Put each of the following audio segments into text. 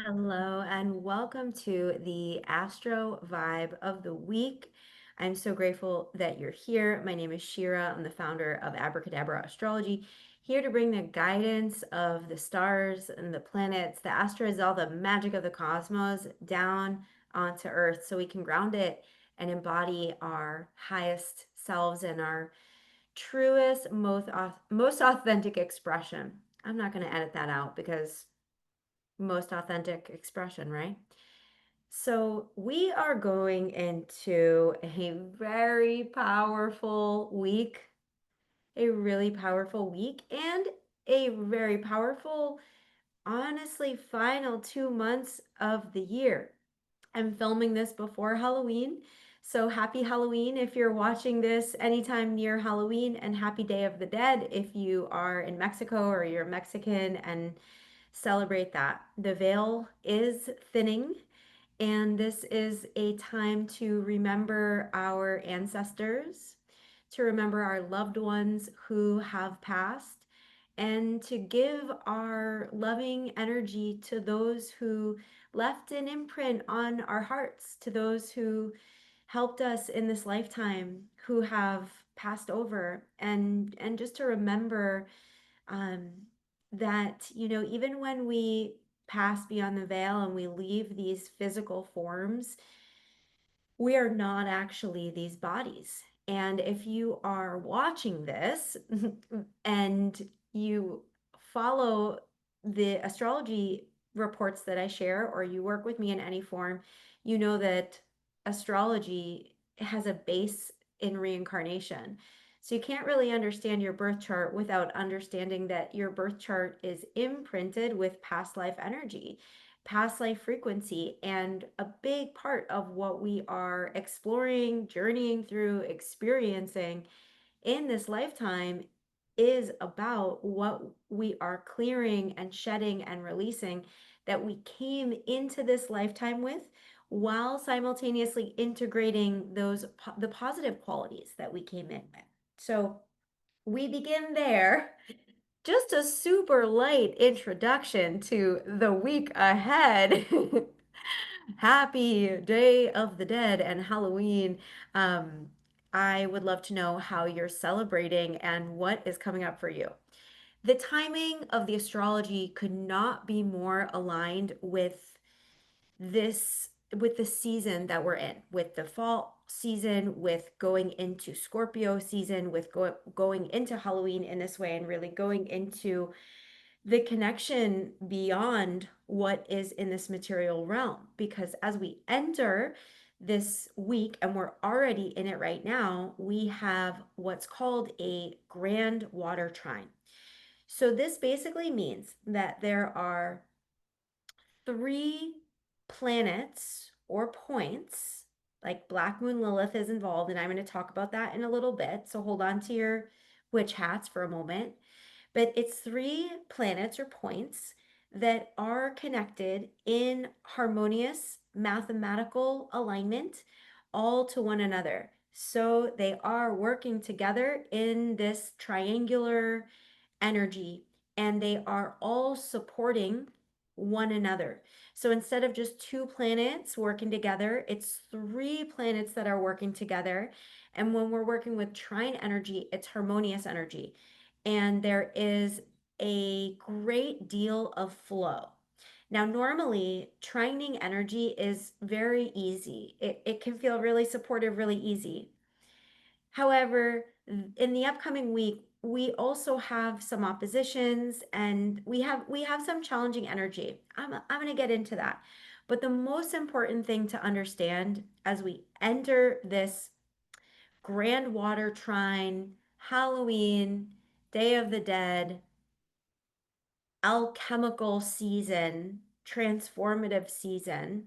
Hello and welcome to the Astro Vibe of the Week. I'm so grateful that you're here. My name is Shira. I'm the founder of Abracadabra Astrology, here to bring the guidance of the stars and the planets, the astros, all the magic of the cosmos down onto Earth so we can ground it and embody our highest selves and our truest, most authentic expression. I'm not going to edit that out because most authentic expression, right? So, we are going into a very powerful week, a really powerful week, and a very powerful, honestly, final 2 months of the year. I'm filming this before Halloween. So, happy Halloween if you're watching this anytime near Halloween, and happy Day of the Dead if you are in Mexico or you're Mexican and celebrate that. The veil is thinning, and this is a time to remember our ancestors, to remember our loved ones who have passed, and to give our loving energy to those who left an imprint on our hearts, to those who helped us in this lifetime, who have passed over, and just to remember um, that, even when we pass beyond the veil and we leave these physical forms, we are not actually these bodies. And if you are watching this and you follow the astrology reports that I share, or you work with me in any form, you know that astrology has a base in reincarnation. So you can't really understand your birth chart without understanding that your birth chart is imprinted with past life energy, past life frequency, and a big part of what we are exploring, journeying through, experiencing in this lifetime is about what we are clearing and shedding and releasing that we came into this lifetime with, while simultaneously integrating the positive qualities that we came in with. So we begin there. Just a super light introduction to the week ahead. Happy Day of the Dead and Halloween. Um, I would love to know how you're celebrating and what is coming up for you. The timing of the astrology could not be more aligned with the season that we're in, with the fall season, with going into Scorpio season, with going into Halloween in this way, and really going into the connection beyond what is in this material realm. Because as we enter this week, and we're already in it right now, we have what's called a Grand Water Trine. So this basically means that there are three planets or points, like Black Moon Lilith is involved, and I'm going to talk about that in a little bit. So hold on to your witch hats for a moment. But it's three planets or points that are connected in harmonious mathematical alignment all to one another. So they are working together in this triangular energy, and they are all supporting one another. So instead of just two planets working together, it's three planets that are working together. And when we're working with trine energy, it's harmonious energy. And there is a great deal of flow. Now, normally, trining energy is very easy. It can feel really supportive, really easy. However, in the upcoming week, we also have some oppositions, and we have some challenging energy. I'm going to get into that. But the most important thing to understand as we enter this Grand Water Trine, Halloween, Day of the Dead, alchemical season, transformative season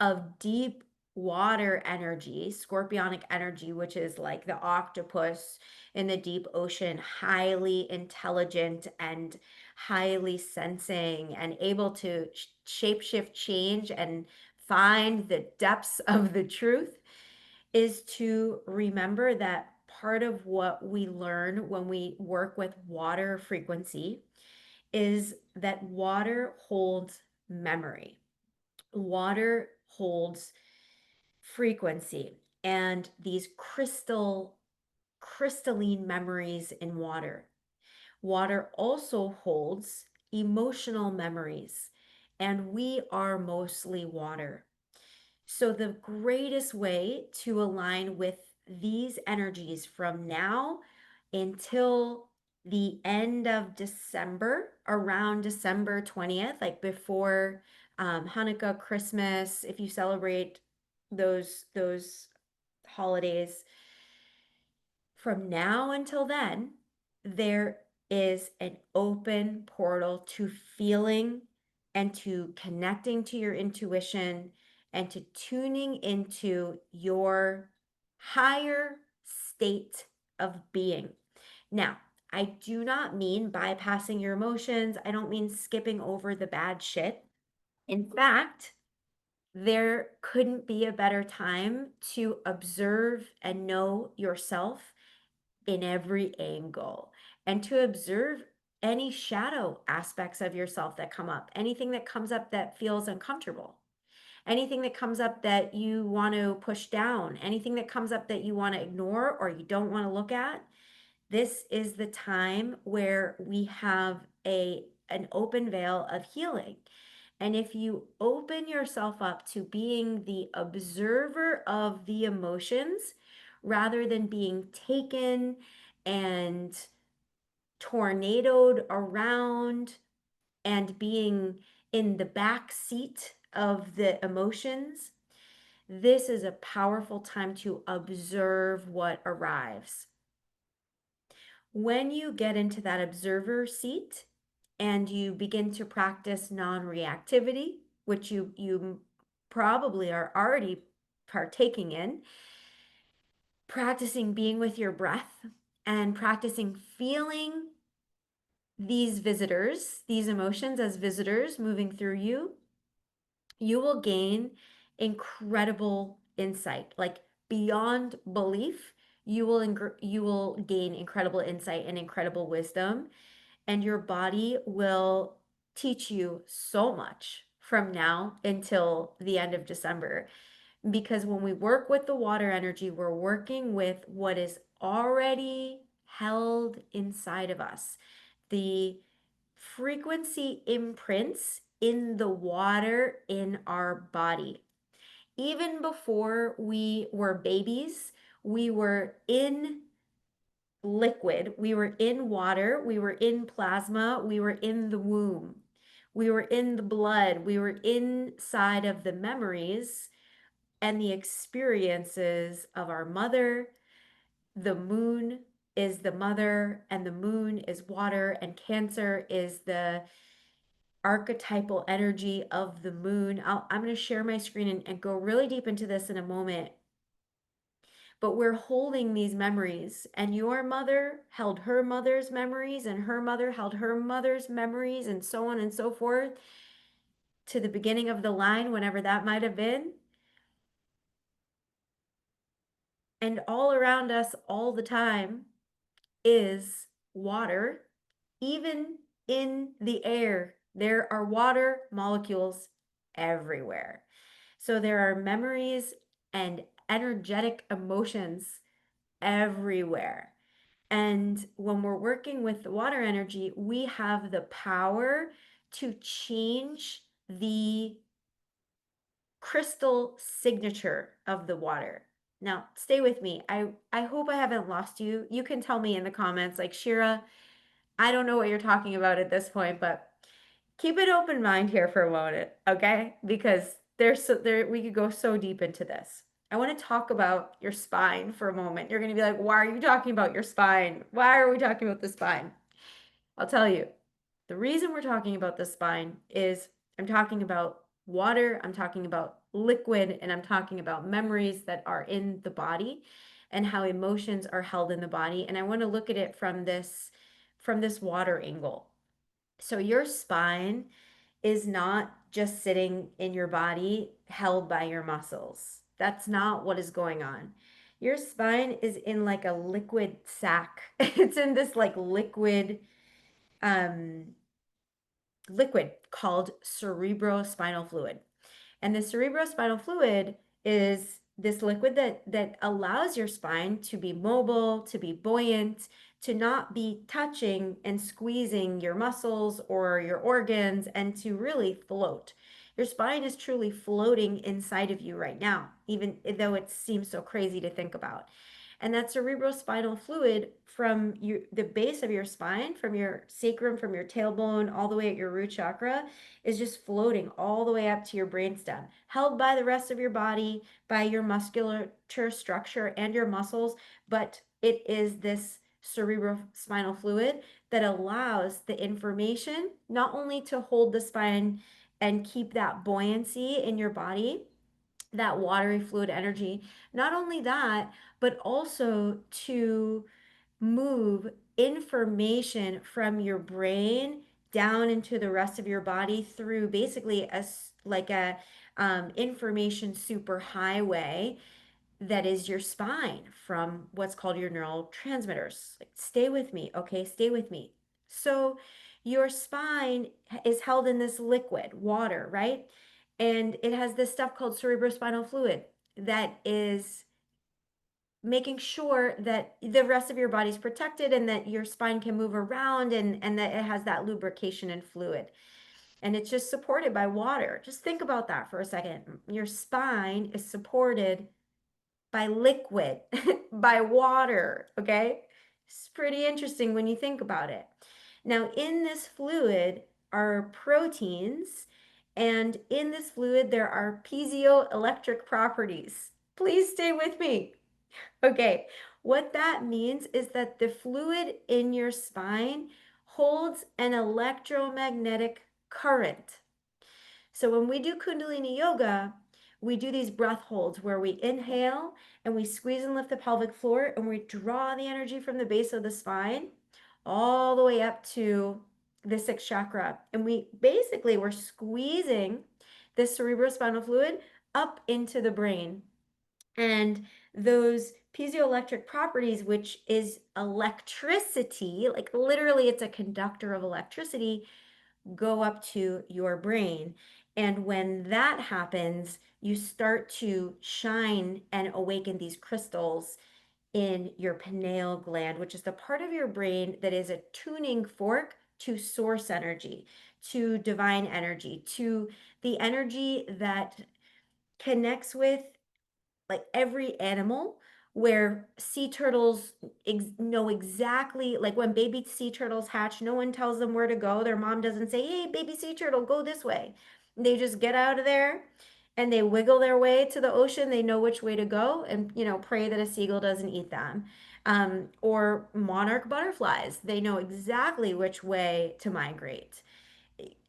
of deep water energy, scorpionic energy, which is like the octopus in the deep ocean, highly intelligent and highly sensing and able to shapeshift, change, and find the depths of the truth, is to remember that part of what we learn when we work with water frequency is that water holds memory. Water holds frequency and these crystalline memories in water. Water also holds emotional memories, and we are mostly water. So, the greatest way to align with these energies from now until the end of December, around December 20th, like before Hanukkah, Christmas, if you celebrate those holidays, from now until then, there is an open portal to feeling and to connecting to your intuition and to tuning into your higher state of being. Now, I do not mean bypassing your emotions. I don't mean skipping over the bad shit. In fact, there couldn't be a better time to observe and know yourself in every angle and to observe any shadow aspects of yourself that come up, anything that comes up that feels uncomfortable, anything that comes up that you want to push down, anything that comes up that you want to ignore or you don't want to look at. This is the time where we have an open veil of healing. And if you open yourself up to being the observer of the emotions rather than being taken and tornadoed around and being in the back seat of the emotions, this is a powerful time to observe what arrives. When you get into that observer seat and you begin to practice non-reactivity, which you probably are already partaking in, practicing being with your breath and practicing feeling these visitors, these emotions as visitors moving through you, you will gain incredible insight, like beyond belief. You will gain incredible insight and incredible wisdom, and your body will teach you so much from now until the end of December. Because when we work with the water energy, we're working with what is already held inside of us. The frequency imprints in the water in our body. Even before we were babies, we were in liquid, we were in water, we were in plasma, we were in the womb, we were in the blood, we were inside of the memories and the experiences of our mother. The moon is the mother, and the moon is water, and Cancer is the archetypal energy of the moon. I'm going to share my screen and go really deep into this in a moment. But we're holding these memories, and your mother held her mother's memories, and her mother held her mother's memories, and so on and so forth to the beginning of the line, whenever that might have been. And all around us, all the time, is water. Even in the air, there are water molecules everywhere. So there are memories and energetic emotions everywhere. And when we're working with the water energy, we have the power to change the crystal signature of the water. Now, stay with me. I hope I haven't lost you. You can tell me in the comments, like, Shira, I don't know what you're talking about at this point, but keep an open mind here for a moment, okay? Because we could go so deep into this. I want to talk about your spine for a moment. You're going to be like, why are you talking about your spine? Why are we talking about the spine? I'll tell you. The reason we're talking about the spine is I'm talking about water, I'm talking about liquid, and I'm talking about memories that are in the body and how emotions are held in the body. And I want to look at it from this water angle. So your spine is not just sitting in your body held by your muscles. That's not what is going on. Your spine is in like a liquid sack. It's in this like liquid called cerebrospinal fluid. And the cerebrospinal fluid is this liquid that allows your spine to be mobile, to be buoyant, to not be touching and squeezing your muscles or your organs, and to really float. Your spine is truly floating inside of you right now, even though it seems so crazy to think about. And that cerebrospinal fluid from the base of your spine, from your sacrum, from your tailbone, all the way at your root chakra, is just floating all the way up to your brainstem, held by the rest of your body, by your musculature structure and your muscles. But it is this cerebrospinal fluid that allows the information not only to hold the spine and keep that buoyancy in your body, that watery fluid energy. Not only that, but also to move information from your brain down into the rest of your body through basically like a information superhighway that is your spine from what's called your neurotransmitters. Like, stay with me, okay? Stay with me. So your spine is held in this liquid, water, right? And it has this stuff called cerebrospinal fluid that is making sure that the rest of your body's protected and that your spine can move around, and that it has that lubrication and fluid. And it's just supported by water. Just think about that for a second. Your spine is supported by liquid, by water, okay? It's pretty interesting when you think about it. Now, in this fluid are proteins, and in this fluid, there are piezoelectric properties. Please stay with me. Okay, what that means is that the fluid in your spine holds an electromagnetic current. So when we do Kundalini yoga, we do these breath holds where we inhale and we squeeze and lift the pelvic floor, and we draw the energy from the base of the spine all the way up to the sixth chakra. And we're squeezing this cerebrospinal fluid up into the brain. And those piezoelectric properties, which is electricity, like literally it's a conductor of electricity, go up to your brain. And when that happens, you start to shine and awaken these crystals in your pineal gland, which is the part of your brain that is a tuning fork to source energy, to divine energy, to the energy that connects with like every animal, where sea turtles know exactly, like when baby sea turtles hatch, no one tells them where to go. Their mom doesn't say, hey, baby sea turtle, go this way. They just get out of there and they wiggle their way to the ocean. They know which way to go, and pray that a seagull doesn't eat them. Or monarch butterflies, they know exactly which way to migrate.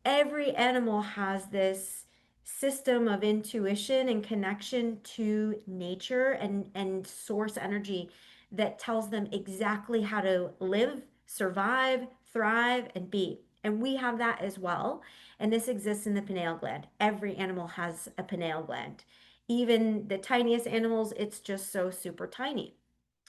Every animal has this system of intuition and connection to nature and source energy that tells them exactly how to live, survive, thrive, and be. And we have that as well. And this exists in the pineal gland. Every animal has a pineal gland. Even the tiniest animals, it's just so super tiny.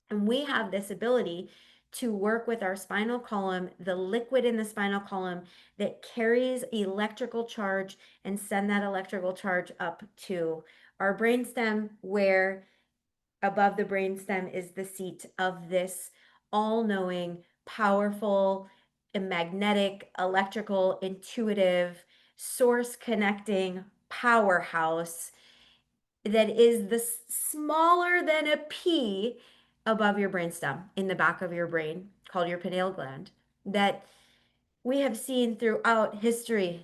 And we have this ability to work with our spinal column, the liquid in the spinal column that carries electrical charge, and send that electrical charge up to our brainstem, where above the brainstem is the seat of this all-knowing, powerful, magnetic, electrical, intuitive, source connecting powerhouse that is the smaller than a pea above your brainstem in the back of your brain, called your pineal gland, that we have seen throughout history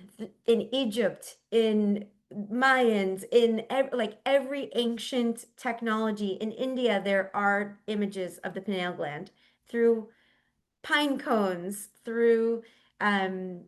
in Egypt, in Mayans, in every ancient technology. In India, there are images of the pineal gland through pine cones, through um,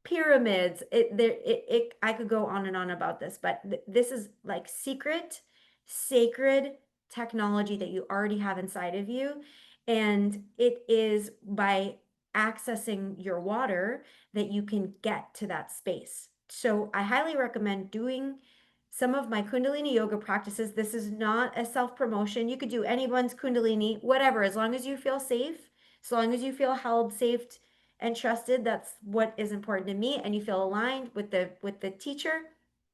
pyramids. I could go on and on about this, but this is like secret, sacred technology that you already have inside of you. And it is by accessing your water that you can get to that space. So I highly recommend doing some of my Kundalini yoga practices. This is not a self-promotion. You could do anyone's Kundalini, whatever, as long as you feel safe, as long as you feel held safe and trusted that's what is important to me, and you feel aligned with the teacher,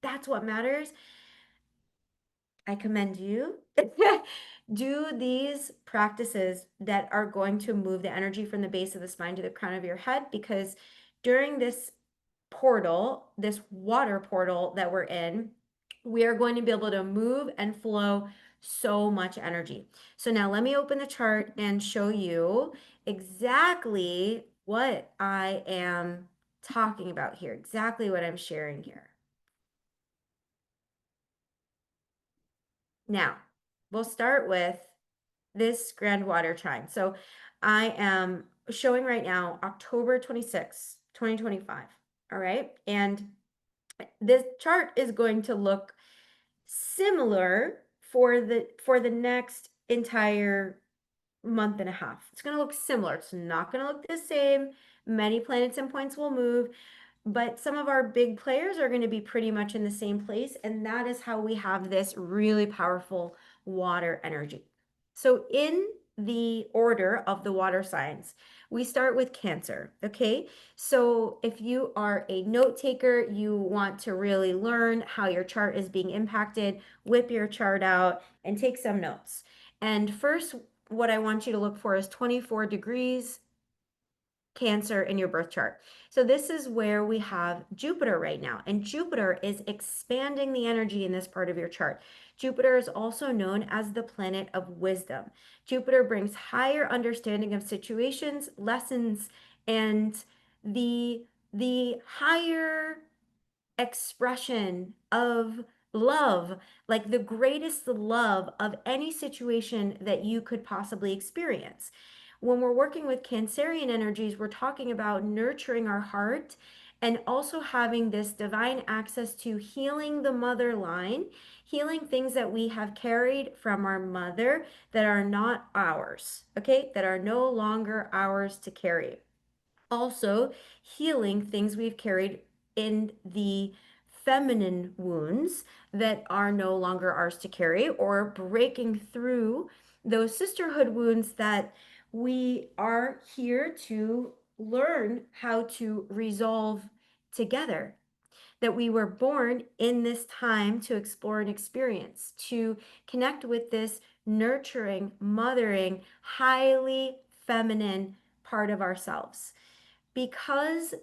that's what matters. I commend you. Do these practices that are going to move the energy from the base of the spine to the crown of your head, because during this portal, this water portal that we're in, we are going to be able to move and flow so much energy. So now let me open the chart and show you exactly what I am talking about here, exactly what I'm sharing here. Now, we'll start with this Grand Water Trine. So I am showing right now October 26th, 2025. All right. And this chart is going to look similar for the next entire month and a half. It's going to look similar. It's not going to look the same. Many planets and points will move, but some of our big players are going to be pretty much in the same place. And that is how we have this really powerful water energy. So in the order of the water signs, we start with Cancer. Okay. So if you are a note taker, you want to really learn how your chart is being impacted, whip your chart out and take some notes. And first, what I want you to look for is 24 degrees Cancer in your birth chart. So this is where we have Jupiter right now, and Jupiter is expanding the energy in this part of your chart. Jupiter is also known as the planet of wisdom. Jupiter brings higher understanding of situations, lessons, and the higher expression of love, like the greatest love of any situation that you could possibly experience. When we're working with Cancerian energies, we're talking about nurturing our heart and also having this divine access to healing the mother line, healing things that we have carried from our mother that are not ours, okay, that are no longer ours to carry. Also, healing things we've carried in the feminine wounds that are no longer ours to carry, or breaking through those sisterhood wounds that we are here to learn how to resolve together. That we were born in this time to explore and experience, to connect with this nurturing, mothering, highly feminine part of ourselves. Because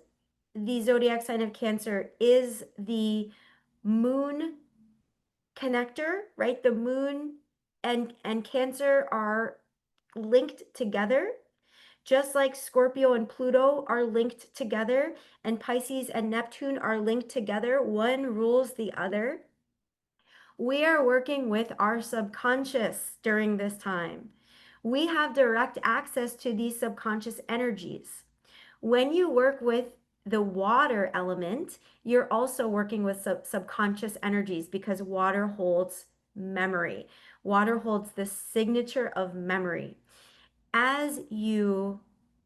the zodiac sign of Cancer is the moon connector, right? The moon and Cancer are linked together, just like Scorpio and Pluto are linked together, and Pisces and Neptune are linked together. One rules the other. We are working with our subconscious during this time. We have direct access to these subconscious energies. When you work with the water element, you're also working with subconscious energies, because water holds memory. Water holds the signature of memory. As you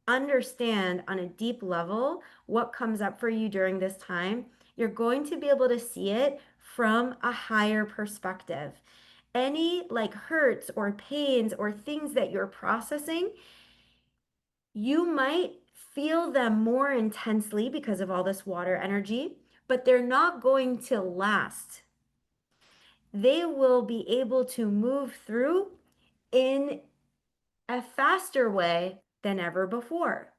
understand on a deep level what comes up for you during this time, you're going to be able to see it from a higher perspective. Any like hurts or pains or things that you're processing, you might feel them more intensely because of all this water energy, but they're not going to last. They will be able to move through in a faster way than ever before.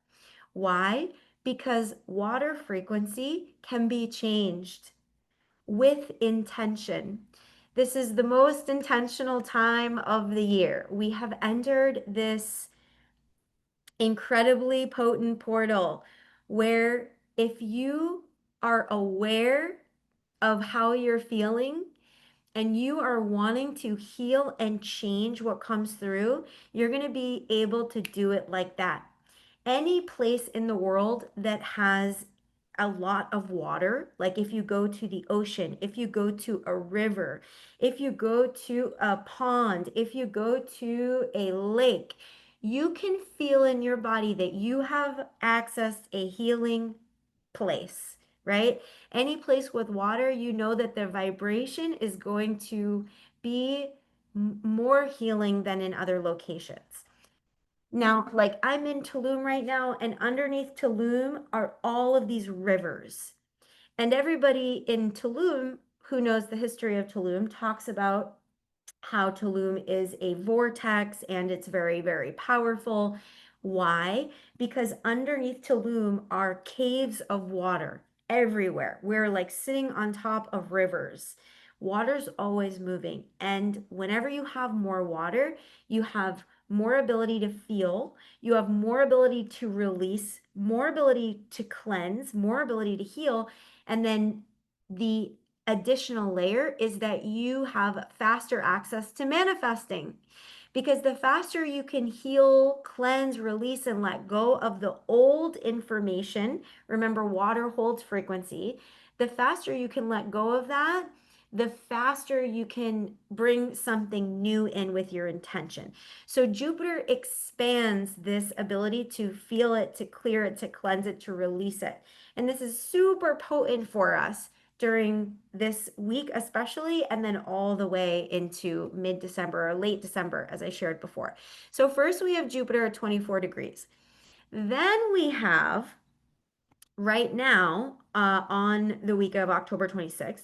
Why? Because water frequency can be changed with intention. This is the most intentional time of the year. We have entered this incredibly potent portal where, if you are aware of how you're feeling and you are wanting to heal and change what comes through, you're going to be able to do it like that. Any place in the world that has a lot of water, like if you go to the ocean, if you go to a river, if you go to a pond, if you go to a lake, you can feel in your body that you have accessed a healing place, right? Any place with water, you know that the vibration is going to be more healing than in other locations. Now, like I'm in Tulum right now, and underneath Tulum are all of these rivers. And everybody in Tulum who knows the history of Tulum talks about how Tulum is a vortex and it's very, very powerful. Why? Because underneath Tulum are caves of water everywhere. We're like sitting on top of rivers. Water's always moving. And whenever you have more water, you have more ability to feel, you have more ability to release, more ability to cleanse, more ability to heal. And then the additional layer is that you have faster access to manifesting. Because the faster you can heal, cleanse, release, and let go of the old information, remember, water holds frequency, the faster you can let go of that, the faster you can bring something new in with your intention. So Jupiter expands this ability to feel it, to clear it, to cleanse it, to release it. And this is super potent for us during this week, especially, and then all the way into mid-December or late December, as I shared before. So first we have Jupiter at 24 degrees. Then we have right now on the week of October 26th,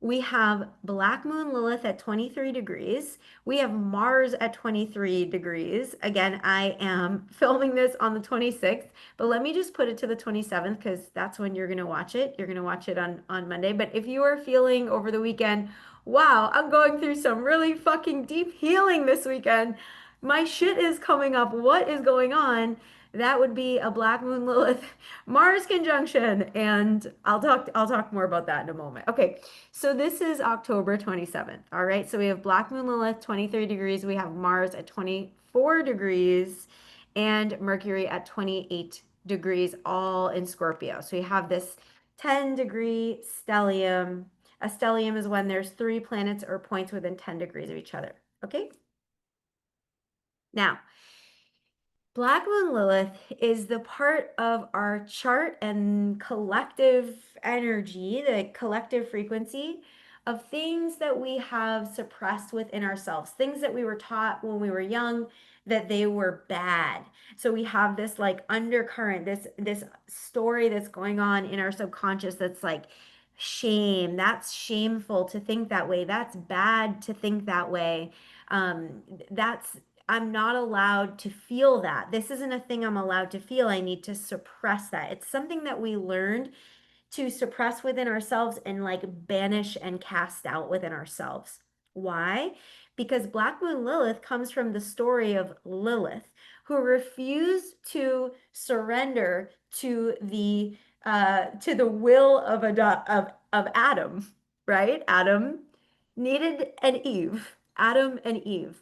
we have Black Moon Lilith at 23 degrees. We have Mars at 23 degrees. Again, I am filming this on the 26th, but let me just put it to the 27th because that's when you're going to watch it. You're going to watch it on Monday. But if you are feeling over the weekend, wow, I'm going through some really fucking deep healing this weekend. My shit is coming up. What is going on? That would be a Black Moon Lilith Mars conjunction, and I'll talk more about that in a moment. Okay, so this is October 27th. All right, so we have Black Moon Lilith 23 degrees. We have Mars at 24 degrees and Mercury at 28 degrees, all in Scorpio. So you have this 10-degree stellium. A stellium is when there's three planets or points within 10 degrees of each other. Okay, now Black Moon Lilith is the part of our chart and collective energy, the collective frequency of things that we have suppressed within ourselves, things that we were taught when we were young that they were bad. So we have this like undercurrent, this story that's going on in our subconscious that's like shame. That's shameful to think that way. That's bad to think that way. That's I'm not allowed to feel that. This isn't a thing I'm allowed to feel. I need to suppress that. It's something that we learned to suppress within ourselves and like banish and cast out within ourselves. Why? Because Black Moon Lilith comes from the story of Lilith, who refused to surrender to the will of Adam, right? Adam needed an Eve. Adam and Eve.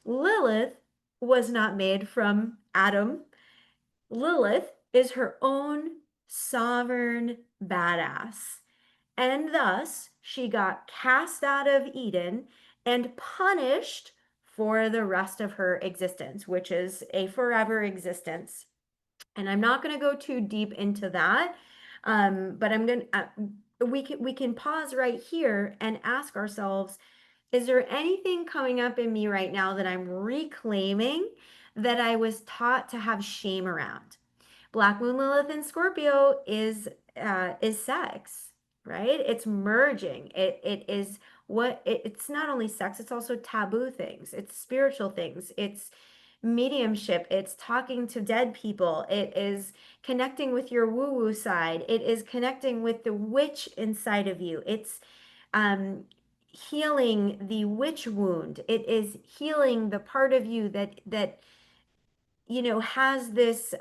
Lilith was not made from Adam. Lilith is her own sovereign badass. And thus, she got cast out of Eden and punished for the rest of her existence, which is a forever existence. And I'm not going to go too deep into that, but I'm going to. We can pause right here and ask ourselves, is there anything coming up in me right now that I'm reclaiming that I was taught to have shame around? Black Moon Lilith in Scorpio is sex, right? It's merging. It is it's not only sex, it's also taboo things. It's spiritual things. It's mediumship. It's talking to dead people. It is connecting with your woo-woo side. It is connecting with the witch inside of you. It's healing the witch wound. It is healing the part of you that has this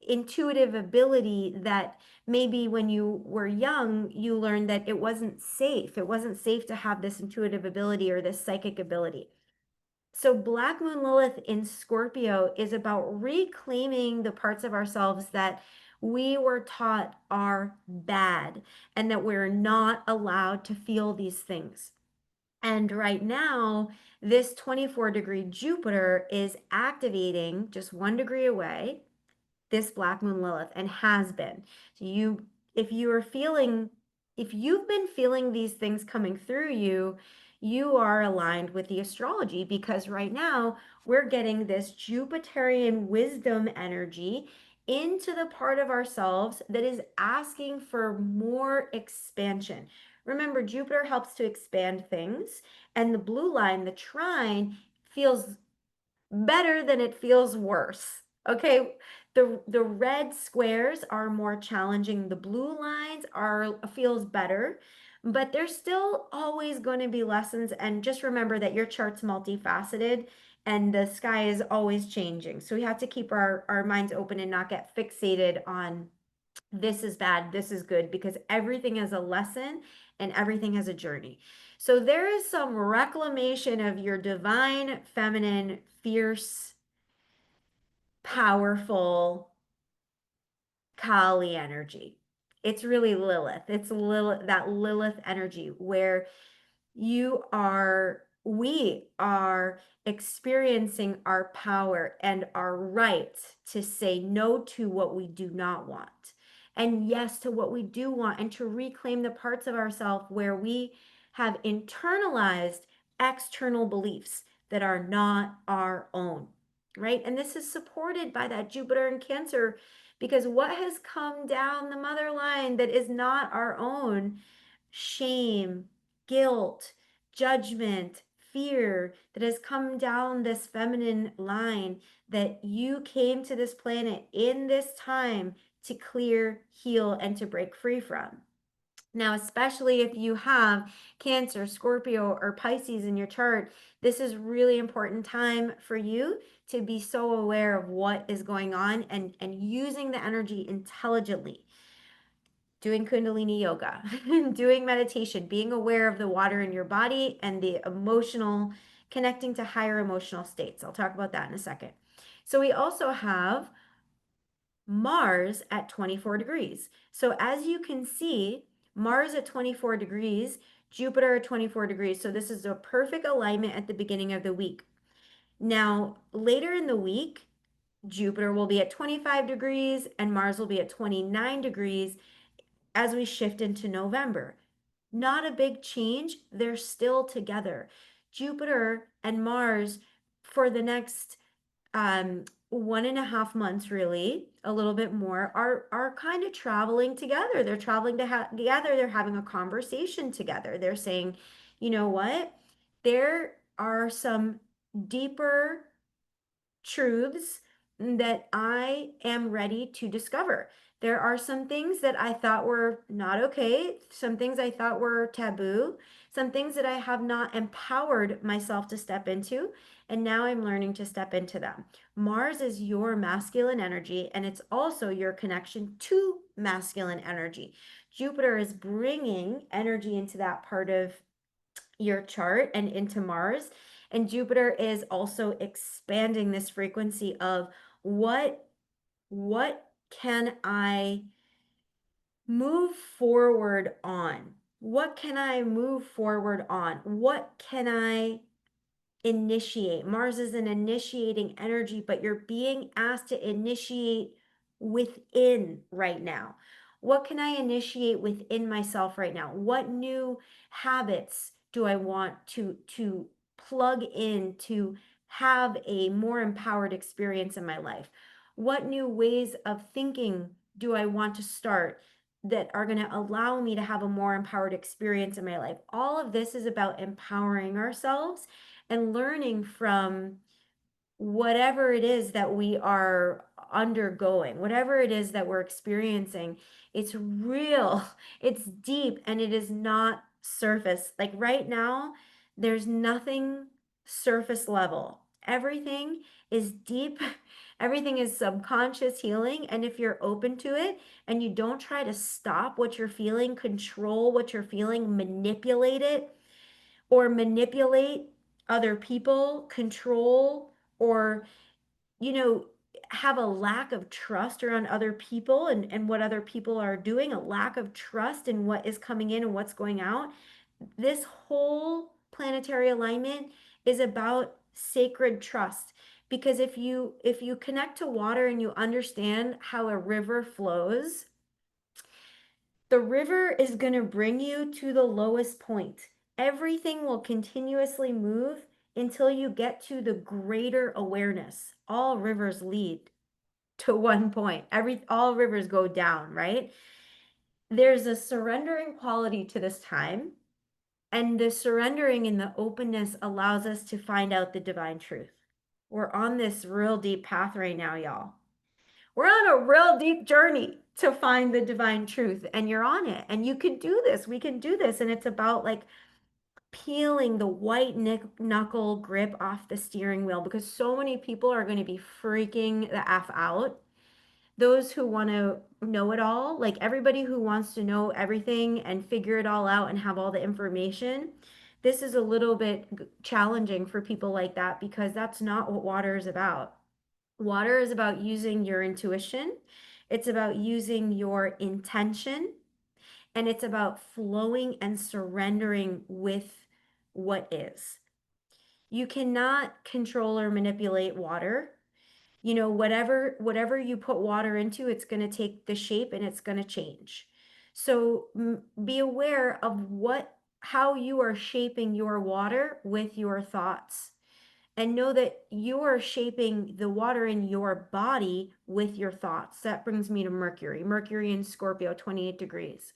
intuitive ability that maybe when you were young you learned that it wasn't safe. It wasn't safe to have this intuitive ability or this psychic ability. So Black Moon Lilith in Scorpio is about reclaiming the parts of ourselves that we were taught are bad and that we're not allowed to feel these things. And right now, this 24-degree Jupiter is activating just 1 degree away this Black Moon Lilith and has been. So if you've been feeling these things coming through you, you are aligned with the astrology, because right now we're getting this Jupiterian wisdom energy into the part of ourselves that is asking for more expansion. Remember, Jupiter helps to expand things, and the blue line, the trine, feels better than it feels worse. Okay, the red squares are more challenging. The blue lines are feels better, but there's still always going to be lessons. And just remember that your chart's multifaceted and the sky is always changing. So we have to keep our minds open and not get fixated on this is bad, this is good, because everything has a lesson and everything has a journey. So there is some reclamation of your divine, feminine, fierce, powerful Kali energy. It's really Lilith. It's Lilith, that Lilith energy where we are experiencing our power and our right to say no to what we do not want and yes to what we do want, and to reclaim the parts of ourselves where we have internalized external beliefs that are not our own, right? And this is supported by that Jupiter in Cancer, because what has come down the mother line that is not our own? Shame, guilt, judgment, fear that has come down this feminine line that you came to this planet in this time to clear, heal, and to break free from. Now, especially if you have Cancer, Scorpio, or Pisces in your chart, this is really important time for you to be so aware of what is going on and using the energy intelligently, doing Kundalini yoga, doing meditation, being aware of the water in your body and the emotional, connecting to higher emotional states. I'll talk about that in a second. So we also have Mars at 24 degrees. So as you can see, Mars at 24 degrees, Jupiter at 24 degrees. So this is a perfect alignment at the beginning of the week. Now, later in the week, Jupiter will be at 25 degrees and Mars will be at 29 degrees as we shift into November. Not a big change. They're still together. Jupiter and Mars for the next 1.5 months, really, a little bit more, are kind of traveling together. They're traveling together. They're having a conversation together. They're saying, you know what? There are some deeper truths that I am ready to discover. There are some things that I thought were not okay, some things I thought were taboo, some things that I have not empowered myself to step into, and now I'm learning to step into them. Mars is your masculine energy, and it's also your connection to masculine energy. Jupiter is bringing energy into that part of your chart and into Mars. And Jupiter is also expanding this frequency of what can I move forward on? What can I move forward on? What can I initiate? Mars is an initiating energy, but you're being asked to initiate within right now. What can I initiate within myself right now? What new habits do I want to plug in to have a more empowered experience in my life? What new ways of thinking do I want to start that are going to allow me to have a more empowered experience in my life? All of this is about empowering ourselves and learning from whatever it is that we are undergoing, whatever it is that we're experiencing. It's real, it's deep, and it is not surface. Like right now, there's nothing surface level. Everything is deep, everything is subconscious healing. And if you're open to it and you don't try to stop what you're feeling, control what you're feeling, manipulate it, or manipulate other people, control, or, you know, have a lack of trust around other people and what other people are doing, a lack of trust in what is coming in and what's going out. This whole planetary alignment is about sacred trust. Because if you connect to water and you understand how a river flows, the river is going to bring you to the lowest point. Everything will continuously move until you get to the greater awareness. All rivers lead to one point. All rivers go down, right? There's a surrendering quality to this time, and the surrendering and the openness allows us to find out the divine truth. We're on this real deep path right now, y'all. We're on a real deep journey to find the divine truth, and you're on it. And you can do this. We can do this. And it's about like peeling the white knuckle grip off the steering wheel, because so many people are going to be freaking the F out. Those who want to know it all, like everybody who wants to know everything and figure it all out and have all the information, this is a little bit challenging for people like that, because that's not what water is about. Water is about using your intuition, it's about using your intention, and it's about flowing and surrendering with what is. You cannot control or manipulate water. You know, whatever you put water into, it's going to take the shape and it's going to change. So be aware of how you are shaping your water with your thoughts, and know that you are shaping the water in your body with your thoughts. That brings me to Mercury in Scorpio, 28 degrees.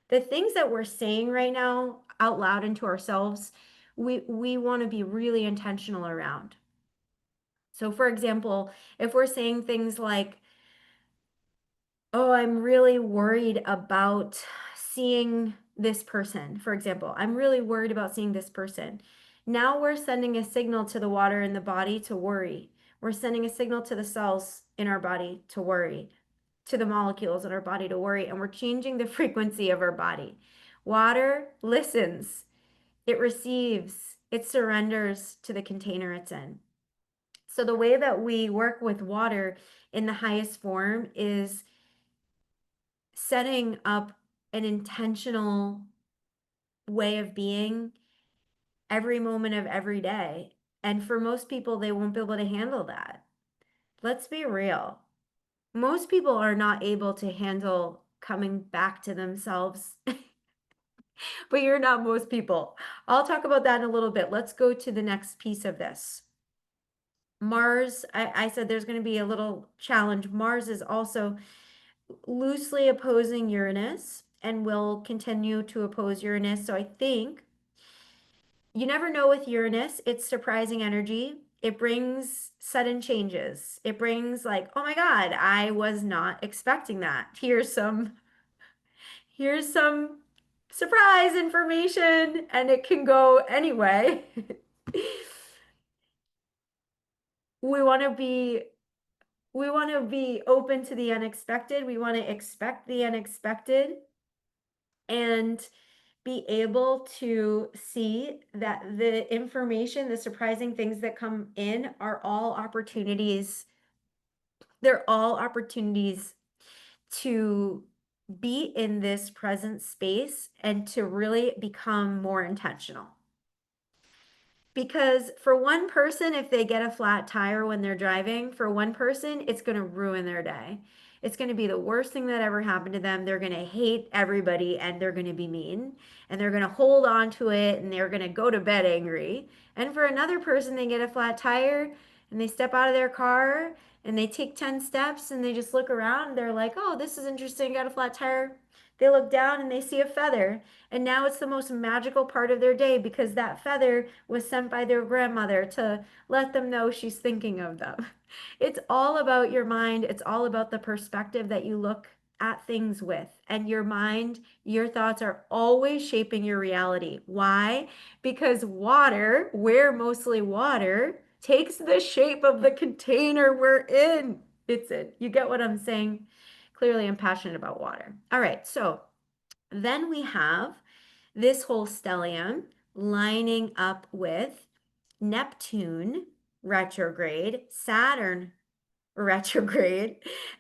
The things that we're saying right now out loud into ourselves, we want to be really intentional around. So for example, if we're saying things like, oh, I'm really worried about seeing this person, for example, I'm really worried about seeing this person. Now we're sending a signal to the water in the body to worry. We're sending a signal to the cells in our body to worry, to the molecules in our body to worry, and we're changing the frequency of our body. Water listens, it receives, it surrenders to the container it's in. So the way that we work with water in the highest form is setting up an intentional way of being every moment of every day. And for most people, they won't be able to handle that. Let's be real. Most people are not able to handle coming back to themselves, but you're not most people. I'll talk about that in a little bit. Let's go to the next piece of this. Mars, I said there's going to be a little challenge. Mars is also loosely opposing Uranus and will continue to oppose Uranus. So I think you never know with Uranus, it's surprising energy. It brings sudden changes. It brings like, oh my God, I was not expecting that. Here's some surprise information, and it can go anyway. We want to be we want to be open to the unexpected. We want to expect the unexpected and be able to see that the information, the surprising things that come in are all opportunities. They're all opportunities to be in this present space and to really become more intentional. Because for one person, if they get a flat tire when they're driving, for one person, it's going to ruin their day. It's going to be the worst thing that ever happened to them. They're going to hate everybody and they're going to be mean and they're going to hold on to it and they're going to go to bed angry. And for another person, they get a flat tire and they step out of their car and they take 10 steps and they just look around. They're like, oh, this is interesting. Got a flat tire. They look down and they see a feather. And now it's the most magical part of their day because that feather was sent by their grandmother to let them know she's thinking of them. It's all about your mind. It's all about the perspective that you look at things with. And your mind, your thoughts are always shaping your reality. Why? Because water, we're mostly water, takes the shape of the container we're in. It's it. You get what I'm saying? Clearly, I'm passionate about water. All right, so then we have this whole stellium lining up with Neptune retrograde, Saturn retrograde,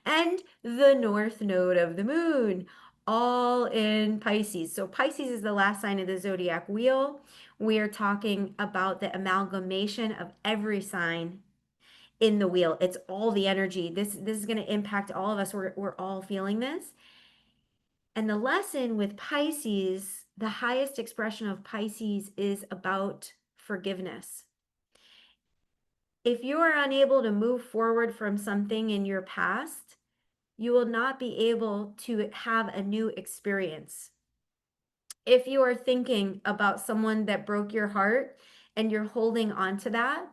and the north node of the moon, all in Pisces. So Pisces is the last sign of the zodiac wheel. We are talking about the amalgamation of every sign in the wheel. It's all the energy. This is going to impact all of us. We're all feeling this. And the lesson with Pisces the highest expression of Pisces is about forgiveness. If you are unable to move forward from something in your past, you will not be able to have a new experience. If you are thinking about someone that broke your heart and you're holding on to that,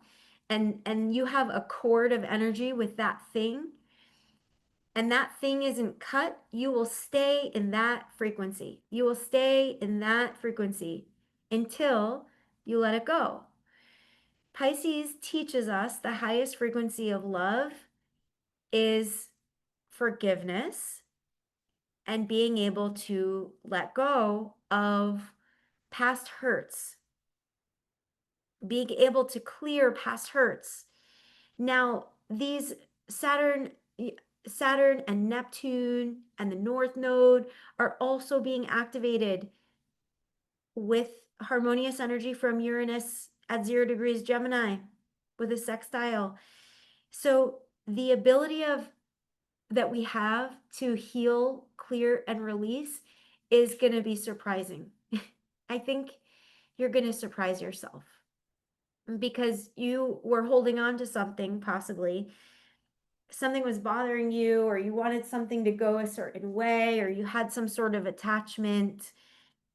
and you have a cord of energy with that thing, and that thing isn't cut, you will stay in that frequency. You will stay in that frequency until you let it go. Pisces teaches us the highest frequency of love is forgiveness and being able to let go of past hurts, being able to clear past hurts. Now, these Saturn Saturn and Neptune and the North Node are also being activated with harmonious energy from Uranus at 0 degrees Gemini with a sextile. So the ability of that we have to heal, clear, and release is going to be surprising. I think you're going to surprise yourself because you were holding on to something, possibly something was bothering you, or you wanted something to go a certain way, or you had some sort of attachment,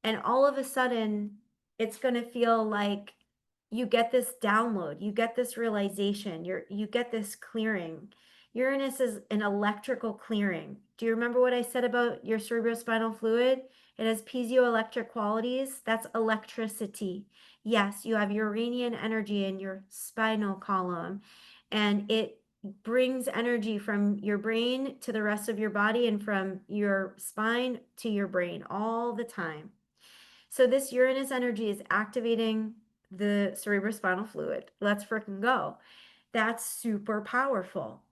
and all of a sudden it's going to feel like you get this download, you get this realization, you get this clearing. Uranus is an electrical clearing. Do you remember what I said about your cerebrospinal fluid? It has piezoelectric qualities. That's electricity. Yes, you have Uranian energy in your spinal column, and it brings energy from your brain to the rest of your body and from your spine to your brain all the time. So this Uranus energy is activating the cerebrospinal fluid. Let's freaking go. That's super powerful.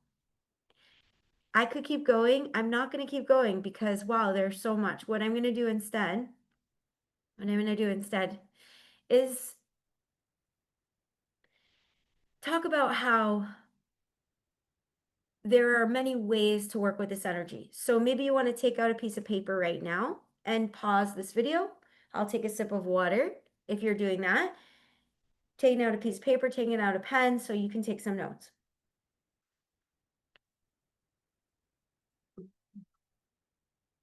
I could keep going. I'm not going to keep going because, wow, there's so much. What I'm going to do instead is talk about how there are many ways to work with this energy. So maybe you want to take out a piece of paper right now and pause this video. I'll take a sip of water if you're doing that. Taking out a piece of paper, taking out a pen so you can take some notes.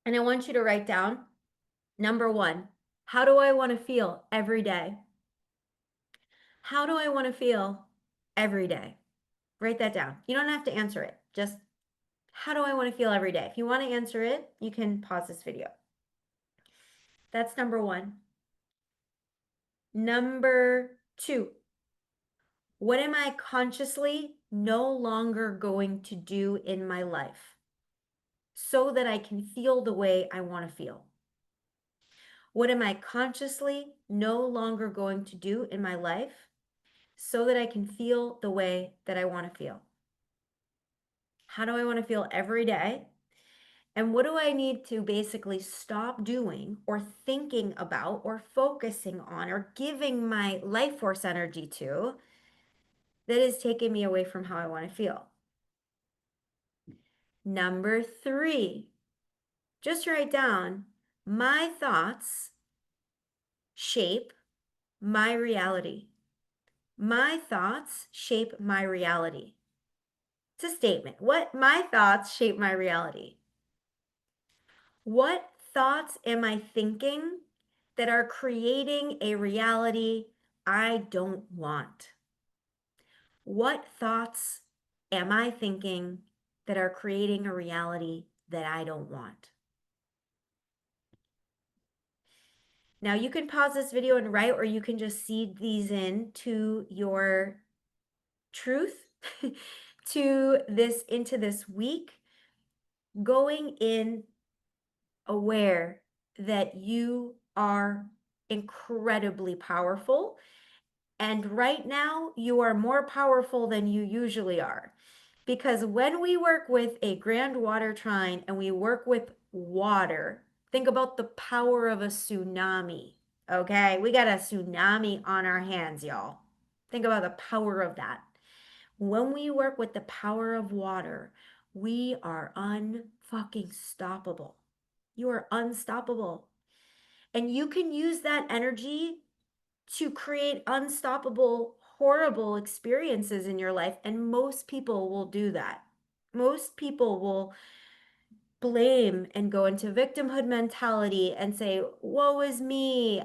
And I want you to write down, number one, how do I want to feel every day? How do I want to feel every day? Write that down. You don't have to answer it. Just how do I want to feel every day? If you want to answer it, you can pause this video. That's number one. Number two, what am I consciously no longer going to do in my life so that I can feel the way I want to feel? What am I consciously no longer going to do in my life so that I can feel the way that I want to feel? How do I want to feel every day? And what do I need to basically stop doing or thinking about or focusing on or giving my life force energy to that is taking me away from how I want to feel? Number three, just write down, my thoughts shape my reality. My thoughts shape my reality. It's a statement. What my thoughts shape my reality. What thoughts am I thinking that are creating a reality I don't want? What thoughts am I thinking that are creating a reality that I don't want? Now you can pause this video and write, or you can just seed these in to your truth into this week, going in aware that you are incredibly powerful. And right now, you are more powerful than you usually are. Because when we work with a Grand Water Trine and we work with water, think about the power of a tsunami. Okay, we got a tsunami on our hands, y'all. Think about the power of that. When we work with the power of water, we are unfucking stoppable. You are unstoppable. And you can use that energy to create unstoppable, horrible experiences in your life. And most people will do that. Most people will blame and go into victimhood mentality and say, woe is me.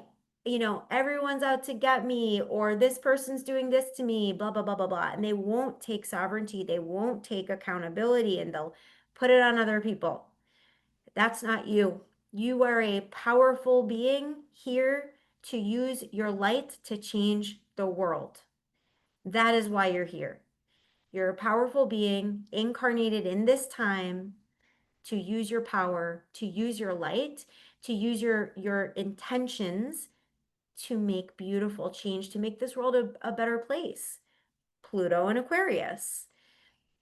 Everyone's out to get me, or this person's doing this to me, blah, blah, blah, blah, blah. And they won't take sovereignty. They won't take accountability, and they'll put it on other people. That's not you. You are a powerful being here to use your light to change the world. That is why you're here. You're a powerful being incarnated in this time to use your power, to use your light, to use your intentions to make beautiful change, to make this world a better place. Pluto and Aquarius.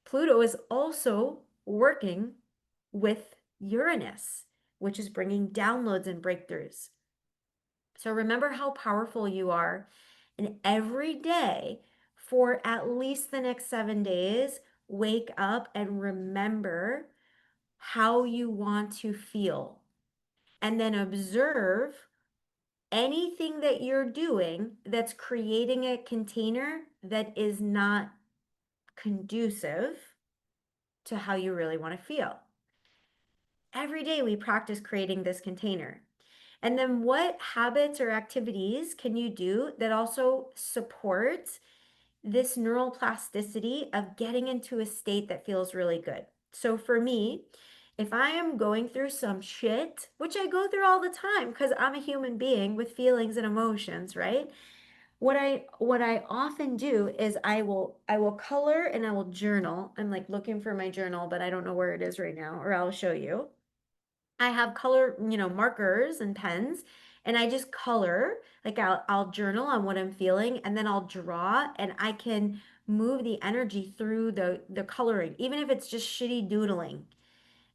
Pluto is also working with Uranus, which is bringing downloads and breakthroughs. So remember how powerful you are. And every day for at least the next 7 days, wake up and remember how you want to feel. And then observe anything that you're doing that's creating a container that is not conducive to how you really want to feel. Every day we practice creating this container. And then what habits or activities can you do that also support this neural plasticity of getting into a state that feels really good? So for me, if I am going through some shit, which I go through all the time because I'm a human being with feelings and emotions, right? What I often do is I will color and I will journal. I'm like looking for my journal, but I don't know where it is right now, or I'll show you. I have color, markers and pens, and I just color. Like I'll journal on what I'm feeling, and then I'll draw, and I can move the energy through the coloring, even if it's just shitty doodling.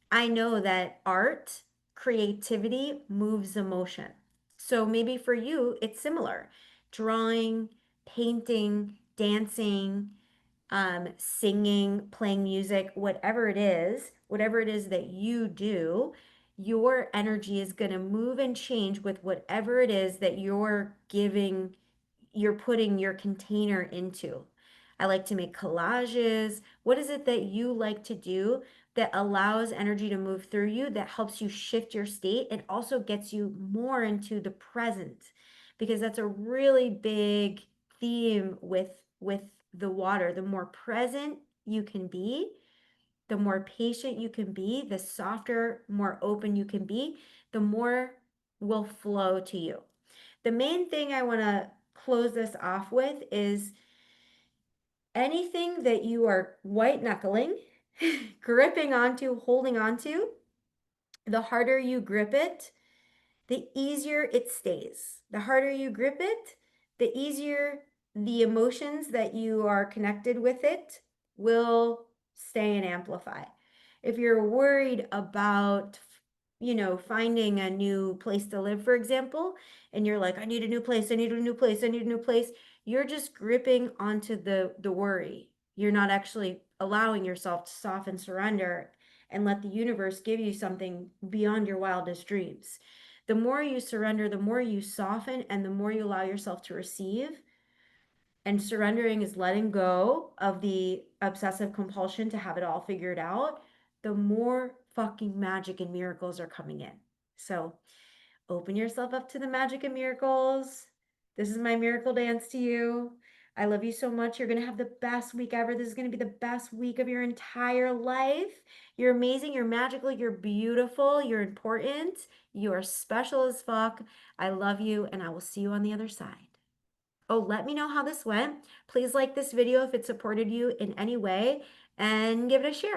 I know that art, creativity moves emotion. So maybe for you, it's similar. Drawing, painting, dancing, singing, playing music, whatever it is that you do, your energy is going to move and change with whatever it is that you're putting your container into. I like to make collages. What is it that you like to do that allows energy to move through you, that helps you shift your state and also gets you more into the present? Because that's a really big theme with the water. The more present you can be, the more patient you can be, the softer, more open you can be, the more will flow to you. The main thing I want to close this off with is anything that you are white knuckling, gripping onto, holding onto, the harder you grip it, the easier it stays. The harder you grip it, the easier the emotions that you are connected with it will stay and amplify. If you're worried about, finding a new place to live, for example, and you're like, I need a new place, I need a new place, I need a new place, you're just gripping onto the worry. You're not actually allowing yourself to soften, surrender, and let the universe give you something beyond your wildest dreams. The more you surrender, the more you soften, and the more you allow yourself to receive. And surrendering is letting go of the obsessive compulsion to have it all figured out. The more fucking magic and miracles are coming in. So open yourself up to the magic and miracles. This is my miracle dance to you. I love you so much. You're going to have the best week ever. This is going to be the best week of your entire life. You're amazing. You're magical. You're beautiful. You're important. You are special as fuck. I love you, and I will see you on the other side. Oh, let me know how this went. Please like this video if it supported you in any way, and give it a share.